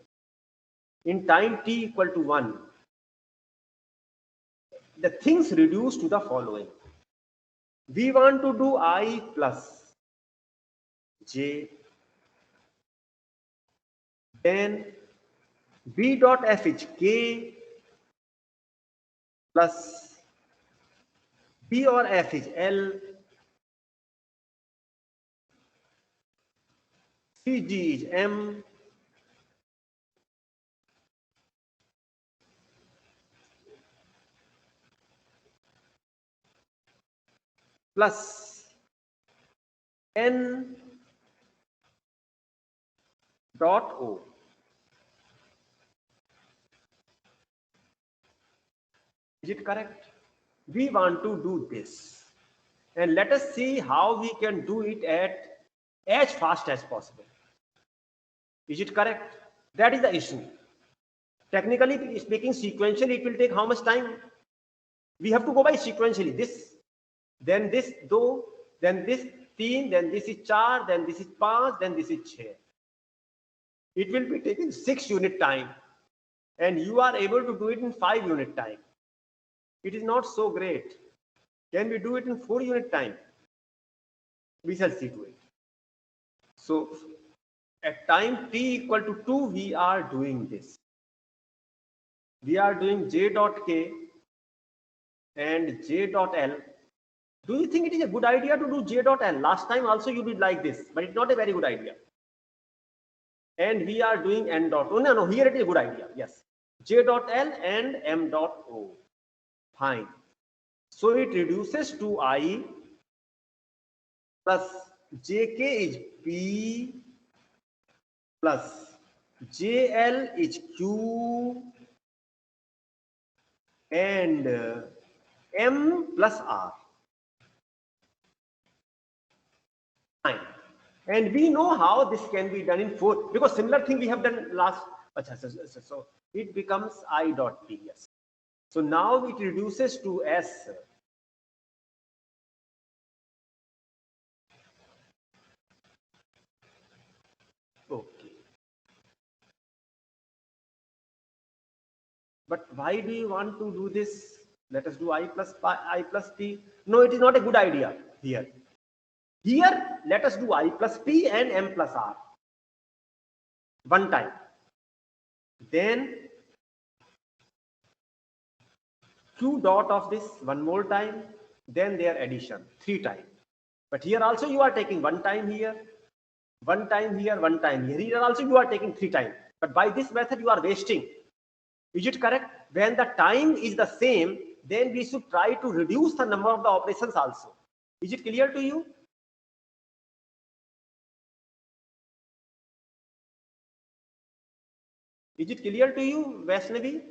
in time t equal to 1, the things reduce to the following. We want to do I plus J, then B dot F is K plus B or F is L, Cg is m plus n dot o. Is it correct? We want to do this. And let us see how we can do it at as fast as possible. Is it correct? That is the issue. Technically speaking, sequentially, it will take how much time? We have to go by sequentially. This, then this, do, then this, 3, then this is 4, then this is 5, then this is 6. It will be taking 6 unit time. And you are able to do it in 5 unit time. It is not so great. Can we do it in 4 unit time? We shall see to it. So at time t equal to 2, we are doing this. We are doing j dot k and j dot l. Do you think it is a good idea to do j dot l? Last time also you did like this, but it's not a very good idea. And we are doing n dot o. No, here it is a good idea. Yes. J dot l and m dot o. Fine. So it reduces to I plus jk is p plus jl is q and m plus r. Fine. And we know how this can be done in 4, because similar thing we have done last. So it becomes I dot p. Yes. So now it reduces to s. Okay. But why do you want to do this? Let us do I plus p. No, it is not a good idea here. Here, let us do I plus p and m plus r. One time. Then q dot of this one more time. Then their addition 3 times. But here also you are taking 1 time here, 1 time here, 1 time here. Here also you are taking 3 times. But by this method you are wasting. Is it correct? When the time is the same, then we should try to reduce the number of the operations also. Is it clear to you? Is it clear to you, Vaishnavi?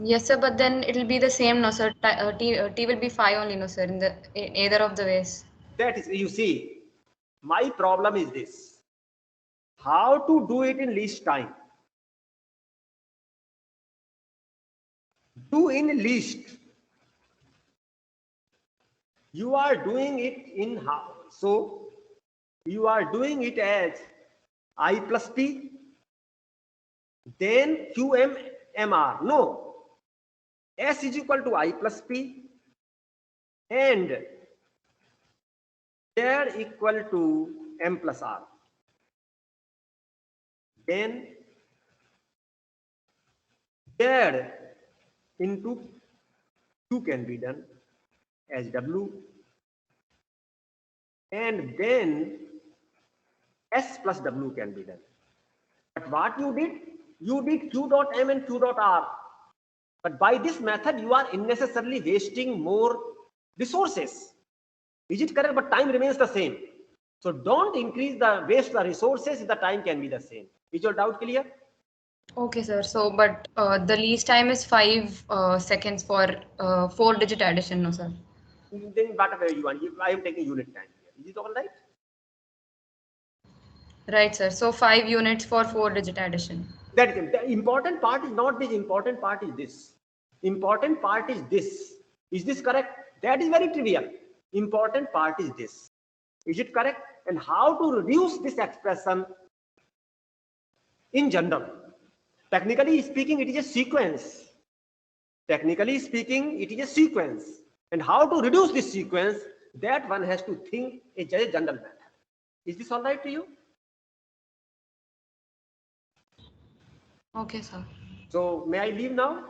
Yes, sir, but then it will be the same, no, sir. T will be 5 only, no, sir, in either of the ways. That is, you see, my problem is this. How to do it in least time? Do in least. You are doing it in how? So you are doing it as I plus P, then QMMR. No, S is equal to I plus P and Z equal to M plus R. Then Z into Q can be done as W, and then S plus W can be done. But what you did Q dot M and Q dot R. But by this method, you are unnecessarily wasting more resources. Is it correct? But time remains the same. So don't waste the resources if the time can be the same. Is your doubt clear? Okay, sir. So, but the least time is 5 seconds for 4-digit addition, no, sir. Then whatever you want. I am taking unit time here. Is it all right? Right, sir. So 5 units for 4-digit addition. That is, the important part is not this. Important part is this. Important part is this. Is this correct? That is very trivial. Important part is this. Is it correct? And how to reduce this expression in general? Technically speaking, it is a sequence. Technically speaking, it is a sequence. And how to reduce this sequence, that one has to think a general method. Is this all right to you? Okay, sir. So may I leave now?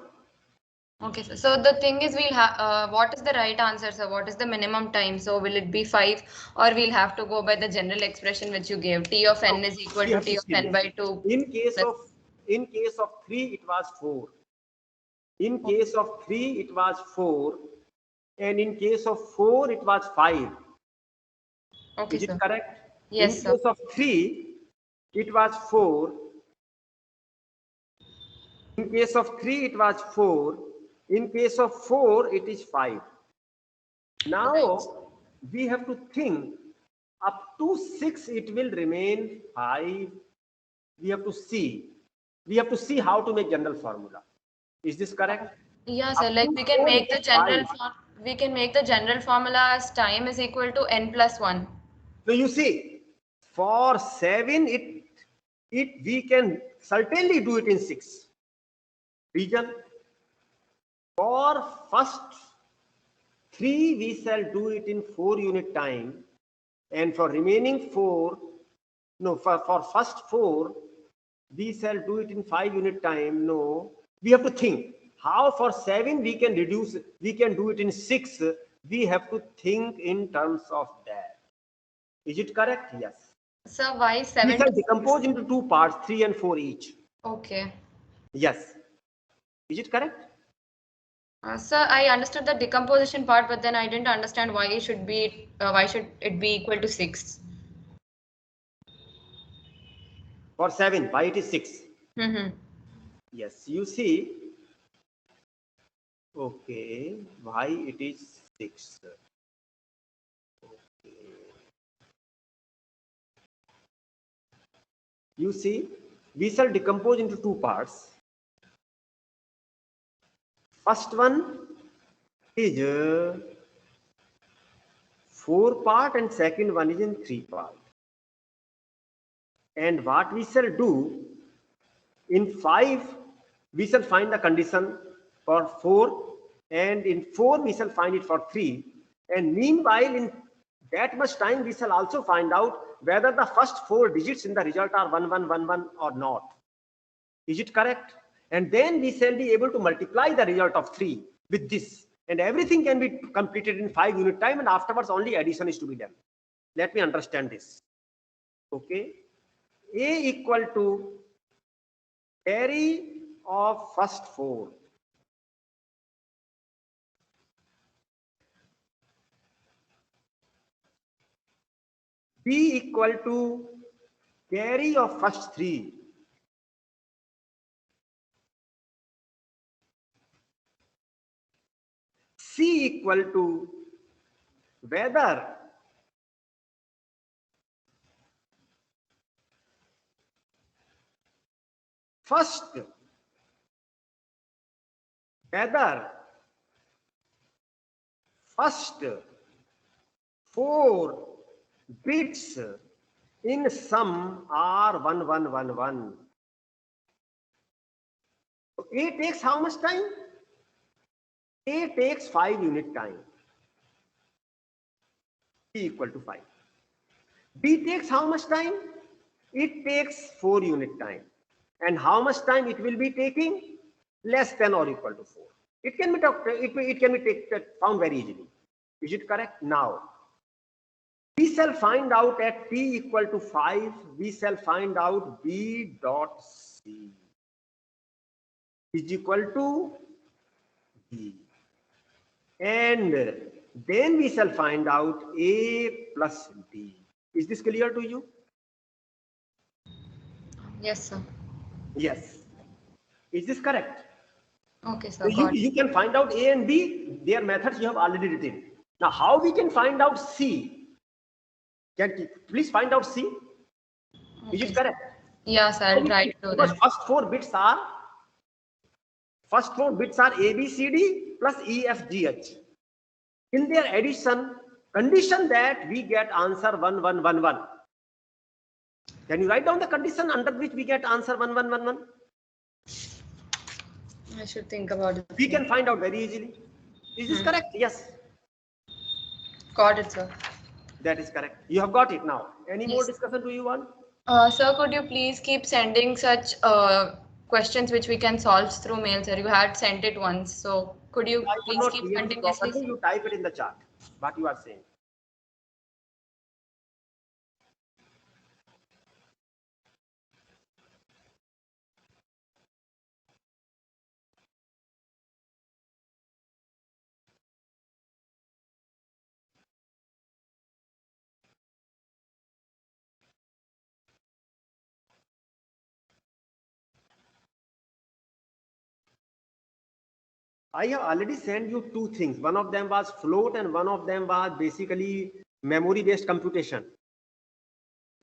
Okay, sir. So the thing is, we'll have what is the right answer, sir? What is the minimum time? So will it be 5, or we'll have to go by the general expression which you gave? T of n is equal You to have T to of see n this. by 2. In case plus- of 3, it was 4. In case of 3, it was 4, and in case of 4, it was 5. Okay, Is it sir. correct? Yes, In sir. case of 3, it was 4. In case of 3, it was 4. In case of 4, it is 5. Now, we have to think up to 6, it will remain 5. We have to see. We have to see how to make general formula. Is this correct? Yeah, Up sir. Like to we can 4, make it the is general 5. we can make the general formula as time is equal to n plus 1. So you see, for 7, we can certainly do it in 6. Reason? For first 3, we shall do it in 4 unit time, and for remaining 4, no, for first 4, we shall do it in 5 unit time. No, we have to think how for 7 we can reduce, we can do it in 6. We have to think in terms of that. Is it correct? Yes. So why We 7 shall to 6? decompose into 2 parts, 3 and 4 each. Okay. Yes. Is it correct? Sir, I understood the decomposition part, but then I didn't understand why it should be equal to 6. For 7, why it is 6? Mm-hmm. Yes, you see. Okay, why it is 6? Okay. You see, we shall decompose into 2 parts. First one is 4 part and second one is in 3 part. And what we shall do, in 5, we shall find the condition for 4, and in 4, we shall find it for 3. And meanwhile, in that much time, we shall also find out whether the first 4 digits in the result are 1111 or not. Is it correct? And then we shall be able to multiply the result of 3 with this. And everything can be completed in 5 unit time, and afterwards only addition is to be done. Let me understand this. Okay. A equal to carry of first 4. B equal to carry of first 3. C equal to whether first, whether first 4 bits in sum are 1111. So A takes how much time? A takes 5 unit time. B equal to 5. B takes how much time? It takes 4 unit time. And how much time it will be taking? Less than or equal to 4. It can be found very easily. Is it correct? Now, we shall find out at t equal to 5, we shall find out b dot c is equal to b. And then we shall find out a plus b. Is this clear to you? Yes, sir. Yes. Is this correct? Okay, sir. Got it. You can find out a and b, their methods you have already written. Now, how we can find out c? Can you please find out c? Is it correct? Yes, I'll try to do Because that. first four bits are A, B, C, D plus E, F, G, H. In their addition, condition that we get answer 1111. Can you write down the condition under which we get answer 1111? I should think about it. We can find out very easily. Is this correct? Yes, Got it, sir. that is correct. You have got it now. Any more Yes. discussion do you want? Sir, could you please keep sending such questions which we can solve through mail, sir. You had sent it once, so could you I could please not keep hear you continuously? properly. You type it in the chat. What you are saying. I have already sent you two things. One of them was float and one of them was basically memory based computation.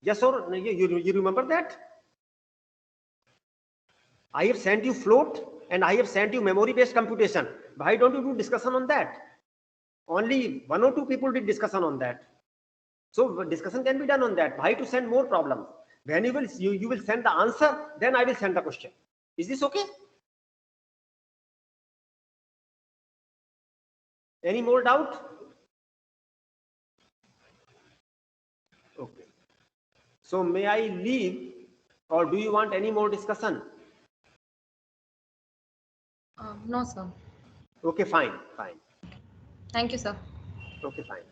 Yes or you remember that? I have sent you float and I have sent you memory based computation. Why don't you do discussion on that? Only one or two people did discussion on that. So discussion can be done on that. Why to send more problems? When you will send the answer, then I will send the question. Is this okay? Any more doubt? Okay. So may I leave or do you want any more discussion? No, sir. Okay, fine. Thank you, sir. Okay, fine.